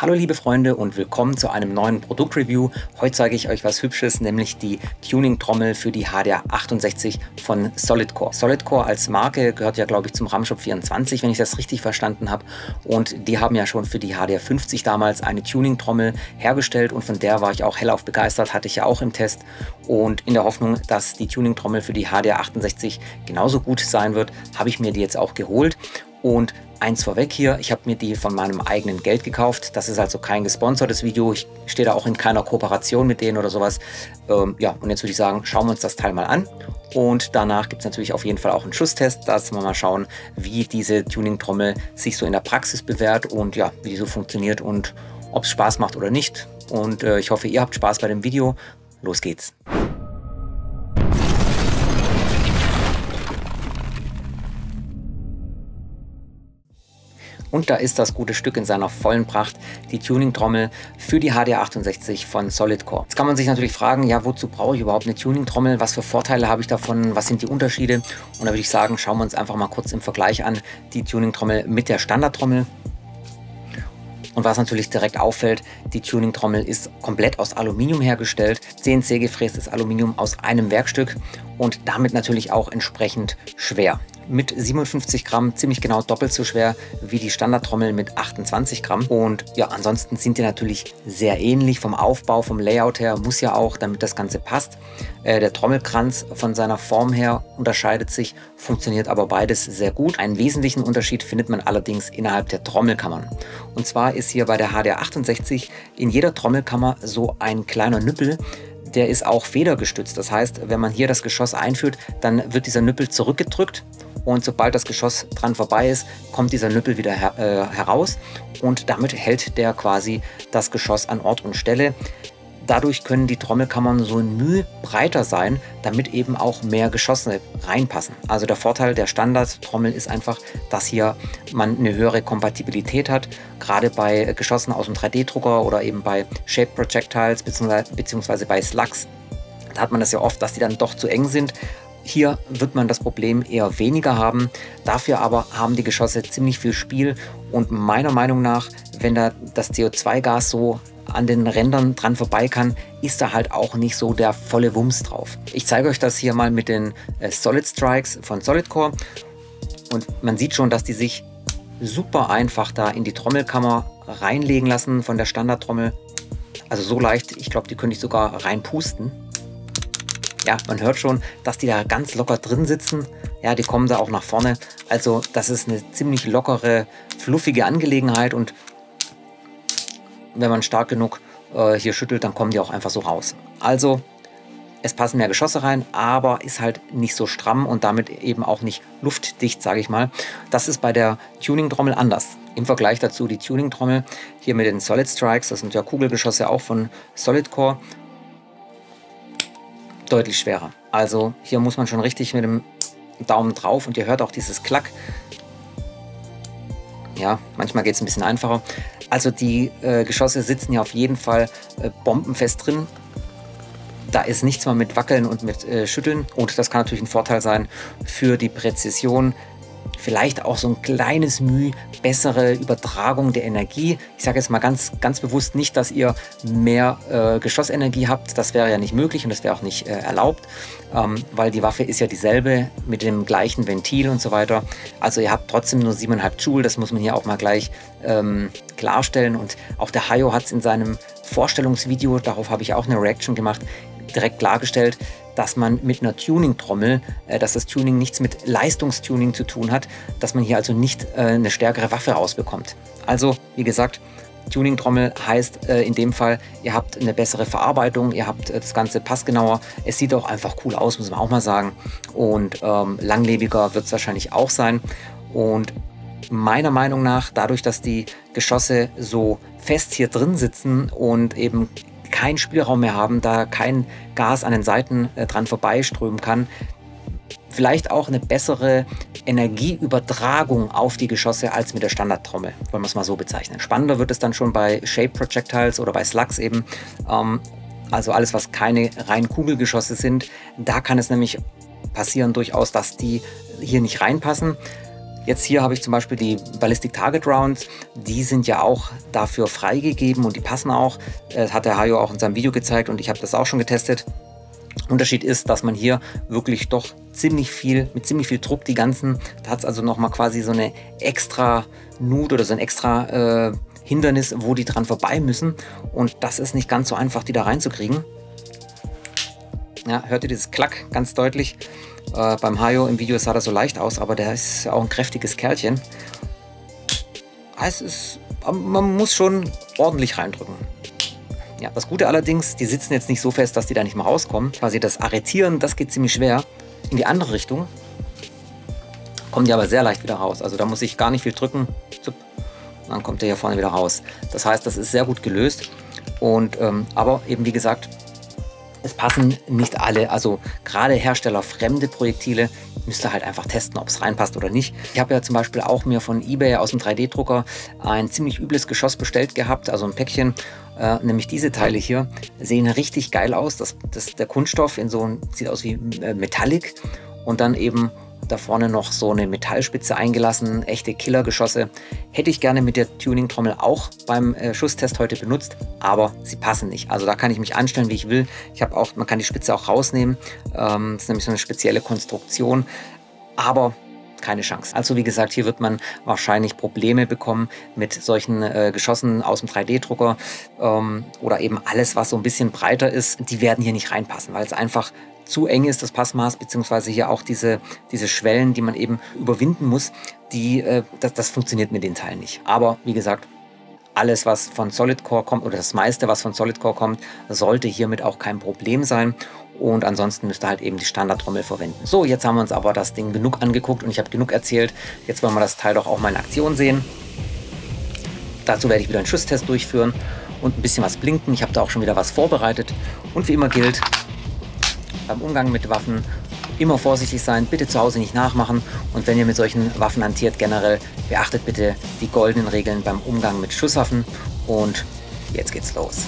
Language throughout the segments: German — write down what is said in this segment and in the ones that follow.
Hallo liebe Freunde und willkommen zu einem neuen Produktreview. Heute zeige ich euch was Hübsches, nämlich die Tuning-Trommel für die HDR 68 von Solidcore. Solidcore als Marke gehört ja, glaube ich, zum Ramshop 24, wenn ich das richtig verstanden habe. Und die haben ja schon für die HDR 50 damals eine Tuning-Trommel hergestellt und von der war ich auch hellauf begeistert, hatte ich ja auch im Test. Und in der Hoffnung, dass die Tuning-Trommel für die HDR 68 genauso gut sein wird, habe ich mir die jetzt auch geholt. Und eins vorweg hier, ich habe mir die von meinem eigenen Geld gekauft. Das ist also kein gesponsertes Video. Ich stehe da auch in keiner Kooperation mit denen oder sowas. Ja, und jetzt würde ich sagen, schauen wir uns das Teil mal an. Und danach gibt es natürlich auf jeden Fall auch einen Schusstest. Da müssen wir mal schauen, wie diese Tuning-Trommel sich so in der Praxis bewährt und ja, wie die so funktioniert und ob es Spaß macht oder nicht. Und ich hoffe, ihr habt Spaß bei dem Video. Los geht's! Und da ist das gute Stück in seiner vollen Pracht, die Tuning-Trommel für die HDR 68 von Solidcore. Jetzt kann man sich natürlich fragen, ja, wozu brauche ich überhaupt eine Tuning-Trommel? Was für Vorteile habe ich davon? Was sind die Unterschiede? Und da würde ich sagen, schauen wir uns einfach mal kurz im Vergleich an, die Tuning-Trommel mit der Standard-Trommel. Und was natürlich direkt auffällt, die Tuning-Trommel ist komplett aus Aluminium hergestellt, CNC gefrästes Aluminium aus einem Werkstück und damit natürlich auch entsprechend schwer. Mit 57 Gramm ziemlich genau doppelt so schwer wie die Standardtrommel mit 28 Gramm. Und ja, ansonsten sind die natürlich sehr ähnlich vom Aufbau, vom Layout her, muss ja auch, damit das Ganze passt. Der Trommelkranz von seiner Form her unterscheidet sich, funktioniert aber beides sehr gut. Einen wesentlichen Unterschied findet man allerdings innerhalb der Trommelkammern. Und zwar ist hier bei der HDR 68 in jeder Trommelkammer so ein kleiner Nüppel. Der ist auch federgestützt. Das heißt, wenn man hier das Geschoss einführt, dann wird dieser Nüppel zurückgedrückt. Und sobald das Geschoss dran vorbei ist, kommt dieser Nüppel wieder heraus und damit hält der quasi das Geschoss an Ort und Stelle. Dadurch können die Trommelkammern so ein Mühe breiter sein, damit eben auch mehr Geschosse reinpassen. Also der Vorteil der Standardtrommel ist einfach, dass hier man eine höhere Kompatibilität hat, gerade bei Geschossen aus dem 3D-Drucker oder eben bei Shape Projectiles beziehungsweise bei Slugs. Da hat man das ja oft, dass die dann doch zu eng sind. Hier wird man das Problem eher weniger haben, dafür aber haben die Geschosse ziemlich viel Spiel und meiner Meinung nach, wenn da das CO2-Gas so an den Rändern dran vorbei kann, ist da halt auch nicht so der volle Wumms drauf. Ich zeige euch das hier mal mit den Solid Strikes von Solidcore und man sieht schon, dass die sich super einfach da in die Trommelkammer reinlegen lassen von der Standardtrommel. Also so leicht, ich glaube, die könnte ich sogar reinpusten. Ja, man hört schon, dass die da ganz locker drin sitzen. Ja, die kommen da auch nach vorne. Also das ist eine ziemlich lockere, fluffige Angelegenheit und wenn man stark genug hier schüttelt, dann kommen die auch einfach so raus. Also es passen mehr Geschosse rein, aber ist halt nicht so stramm und damit eben auch nicht luftdicht, sage ich mal. Das ist bei der Tuning-Trommel anders. Im Vergleich dazu die Tuning-Trommel hier mit den Solid Strikes, das sind ja Kugelgeschosse auch von Solidcore, deutlich schwerer. Also hier muss man schon richtig mit dem Daumen drauf und ihr hört auch dieses Klack. Ja, manchmal geht es ein bisschen einfacher. Also die Geschosse sitzen ja auf jeden Fall bombenfest drin. Da ist nichts mehr mit Wackeln und mit Schütteln und das kann natürlich ein Vorteil sein für die Präzision. Vielleicht auch so ein kleines Mühe, bessere Übertragung der Energie. Ich sage jetzt mal ganz bewusst nicht, dass ihr mehr Geschossenergie habt. Das wäre ja nicht möglich und das wäre auch nicht erlaubt, weil die Waffe ist ja dieselbe mit dem gleichen Ventil und so weiter. Also ihr habt trotzdem nur 7,5 Joule, das muss man hier auch mal gleich klarstellen. Und auch der Hayo hat es in seinem Vorstellungsvideo, darauf habe ich auch eine Reaction gemacht, direkt klargestellt, dass man mit einer Tuning-Trommel, dass das Tuning nichts mit Leistungstuning zu tun hat, dass man hier also nicht eine stärkere Waffe rausbekommt. Also, wie gesagt, Tuning-Trommel heißt in dem Fall, ihr habt eine bessere Verarbeitung, ihr habt das Ganze passgenauer. Es sieht auch einfach cool aus, muss man auch mal sagen. Und langlebiger wird es wahrscheinlich auch sein. Und meiner Meinung nach, dadurch, dass die Geschosse so fest hier drin sitzen und eben keinen Spielraum mehr haben, da kein Gas an den Seiten dran vorbeiströmen kann, vielleicht auch eine bessere Energieübertragung auf die Geschosse als mit der Standardtrommel, wollen wir es mal so bezeichnen. Spannender wird es dann schon bei Shape Projectiles oder bei Slugs eben, also alles, was keine rein Kugelgeschosse sind. Da kann es nämlich passieren durchaus, dass die hier nicht reinpassen. Jetzt hier habe ich zum Beispiel die Ballistic Target Rounds, die sind ja auch dafür freigegeben und die passen auch. Das hat der Hajo auch in seinem Video gezeigt und ich habe das auch schon getestet. Unterschied ist, dass man hier wirklich doch mit ziemlich viel Druck die ganzen, da hat es also nochmal quasi so eine extra Nut oder so ein extra Hindernis, wo die dran vorbei müssen, und das ist nicht ganz so einfach, die da reinzukriegen. Ja, hört ihr dieses Klack ganz deutlich? Beim Hajo im Video sah das so leicht aus, aber der ist auch ein kräftiges Kerlchen. Man muss schon ordentlich reindrücken. Ja, das Gute allerdings, die sitzen jetzt nicht so fest, dass die da nicht mehr rauskommen. Quasi das Arretieren, das geht ziemlich schwer. In die andere Richtung kommen die aber sehr leicht wieder raus. Also da muss ich gar nicht viel drücken. Und dann kommt der hier vorne wieder raus. Das heißt, das ist sehr gut gelöst. Und aber eben wie gesagt, es passen nicht alle. Also gerade herstellerfremde Projektile müsst ihr halt einfach testen, ob es reinpasst oder nicht. Ich habe ja zum Beispiel auch mir von eBay aus dem 3D-Drucker ein ziemlich übles Geschoss bestellt gehabt, also ein Päckchen. Nämlich diese Teile hier sehen richtig geil aus. Der Kunststoff sieht aus wie Metallic und dann eben da vorne noch so eine Metallspitze eingelassen, echte Killergeschosse. Hätte ich gerne mit der Tuning-Trommel auch beim Schusstest heute benutzt, aber sie passen nicht. Also da kann ich mich anstellen, wie ich will. Man kann die Spitze auch rausnehmen. Das ist nämlich so eine spezielle Konstruktion, aber keine Chance. Also wie gesagt, hier wird man wahrscheinlich Probleme bekommen mit solchen Geschossen aus dem 3D-Drucker oder eben alles, was so ein bisschen breiter ist. Die werden hier nicht reinpassen, weil es einfach zu eng ist, das Passmaß, beziehungsweise hier auch diese Schwellen, die man eben überwinden muss, das funktioniert mit den Teilen nicht. Aber wie gesagt, alles, was von Solidcore kommt, oder das meiste, was von Solidcore kommt, sollte hiermit auch kein Problem sein. Und ansonsten müsst ihr halt eben die Standardtrommel verwenden. So, jetzt haben wir uns aber das Ding genug angeguckt und ich habe genug erzählt. Jetzt wollen wir das Teil doch auch mal in Aktion sehen. Dazu werde ich wieder einen Schusstest durchführen und ein bisschen was blinken. Ich habe da auch schon wieder was vorbereitet. Und wie immer gilt, beim Umgang mit Waffen immer vorsichtig sein, bitte zu Hause nicht nachmachen, und wenn ihr mit solchen Waffen hantiert generell, beachtet bitte die goldenen Regeln beim Umgang mit Schusswaffen. Und jetzt geht's los.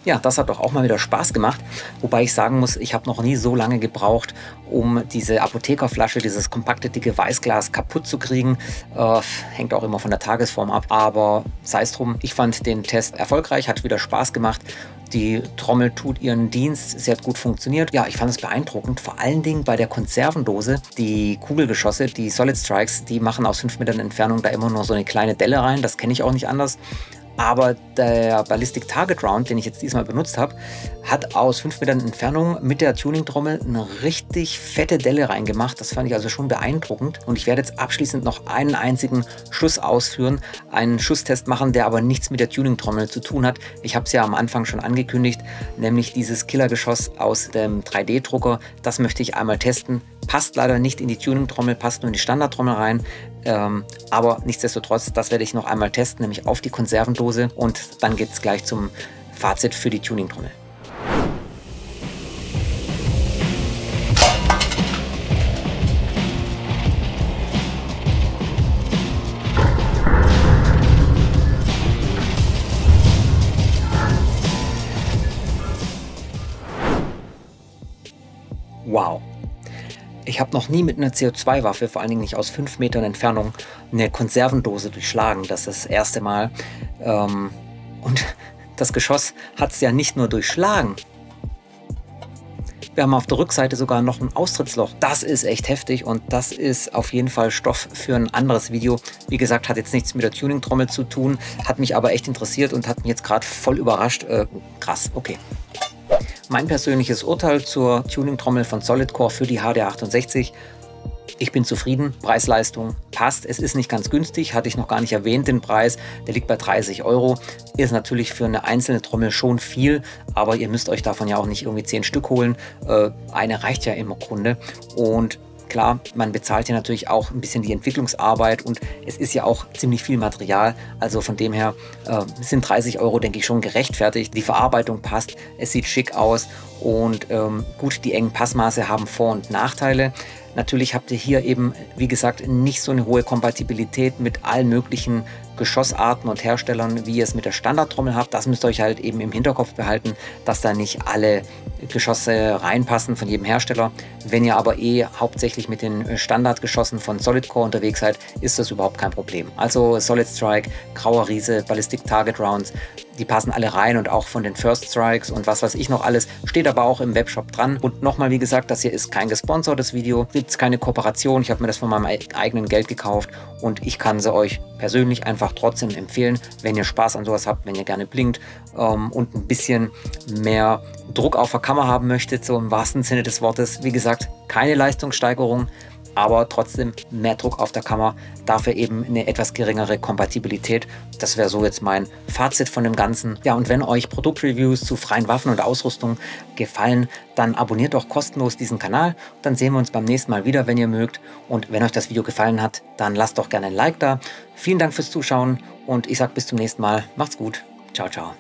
Ja, das hat doch auch mal wieder Spaß gemacht, wobei ich sagen muss, ich habe noch nie so lange gebraucht, um diese Apothekerflasche, dieses kompakte dicke Weißglas kaputt zu kriegen. Hängt auch immer von der Tagesform ab, aber sei es drum, ich fand den Test erfolgreich, hat wieder Spaß gemacht. Die Trommel tut ihren Dienst, sie hat gut funktioniert. Ja, ich fand es beeindruckend, vor allen Dingen bei der Konservendose. Die Kugelgeschosse, die Solid Strikes, die machen aus 5 Metern Entfernung da immer nur so eine kleine Delle rein, das kenne ich auch nicht anders. Aber der Ballistic Target Round, den ich jetzt diesmal benutzt habe, hat aus 5 Metern Entfernung mit der Tuning-Trommel eine richtig fette Delle reingemacht. Das fand ich also schon beeindruckend. Und ich werde jetzt abschließend noch einen einzigen Schuss ausführen, einen Schusstest machen, der aber nichts mit der Tuning-Trommel zu tun hat. Ich habe es ja am Anfang schon angekündigt, nämlich dieses Killergeschoss aus dem 3D-Drucker. Das möchte ich einmal testen. Passt leider nicht in die Tuning-Trommel, passt nur in die Standardtrommel rein. Aber nichtsdestotrotz, das werde ich noch einmal testen, nämlich auf die Konservendose. Und dann geht es gleich zum Fazit für die Tuning-Trommel. Wow! Ich habe noch nie mit einer CO2-Waffe, vor allen Dingen nicht aus 5 Metern Entfernung, eine Konservendose durchschlagen. Das ist das erste Mal. Und das Geschoss hat es ja nicht nur durchschlagen. Wir haben auf der Rückseite sogar noch ein Austrittsloch. Das ist echt heftig und das ist auf jeden Fall Stoff für ein anderes Video. Wie gesagt, hat jetzt nichts mit der Tuning-Trommel zu tun, hat mich aber echt interessiert und hat mich jetzt gerade voll überrascht. Krass, okay. Mein persönliches Urteil zur Tuning-Trommel von Solidcore für die HD68. Ich bin zufrieden, Preis-Leistung passt. Es ist nicht ganz günstig, hatte ich noch gar nicht erwähnt, den Preis. Der liegt bei 30 €. Ist natürlich für eine einzelne Trommel schon viel, aber ihr müsst euch davon ja auch nicht irgendwie 10 Stück holen. Eine reicht ja im Grunde. Und klar, man bezahlt ja natürlich auch ein bisschen die Entwicklungsarbeit und es ist ja auch ziemlich viel Material. Also von dem her sind 30 €, denke ich, schon gerechtfertigt. Die Verarbeitung passt, es sieht schick aus und gut, die engen Passmaße haben Vor- und Nachteile. Natürlich habt ihr hier eben, wie gesagt, nicht so eine hohe Kompatibilität mit allen möglichen Geschossarten und Herstellern, wie ihr es mit der Standardtrommel habt. Das müsst ihr euch halt eben im Hinterkopf behalten, dass da nicht alle Geschosse reinpassen von jedem Hersteller. Wenn ihr aber hauptsächlich mit den Standardgeschossen von Solidcore unterwegs seid, ist das überhaupt kein Problem. Also Solid Strike, Grauer Riese, Ballistic Target Rounds, die passen alle rein und auch von den First Strikes und was weiß ich noch alles, steht aber auch im Webshop dran. Und nochmal, wie gesagt, das hier ist kein gesponsertes Video, gibt es keine Kooperation, ich habe mir das von meinem eigenen Geld gekauft und ich kann sie euch persönlich einfach trotzdem empfehlen, wenn ihr Spaß an sowas habt, wenn ihr gerne blinkt und ein bisschen mehr Druck auf der Kammer haben möchtet, so im wahrsten Sinne des Wortes. Wie gesagt, keine Leistungssteigerung, aber trotzdem mehr Druck auf der Kammer, dafür eben eine etwas geringere Kompatibilität. Das wäre so jetzt mein Fazit von dem Ganzen. Ja, und wenn euch Produktreviews zu freien Waffen und Ausrüstung gefallen, dann abonniert doch kostenlos diesen Kanal. Dann sehen wir uns beim nächsten Mal wieder, wenn ihr mögt. Und wenn euch das Video gefallen hat, dann lasst doch gerne ein Like da. Vielen Dank fürs Zuschauen und ich sage bis zum nächsten Mal. Macht's gut. Ciao, ciao.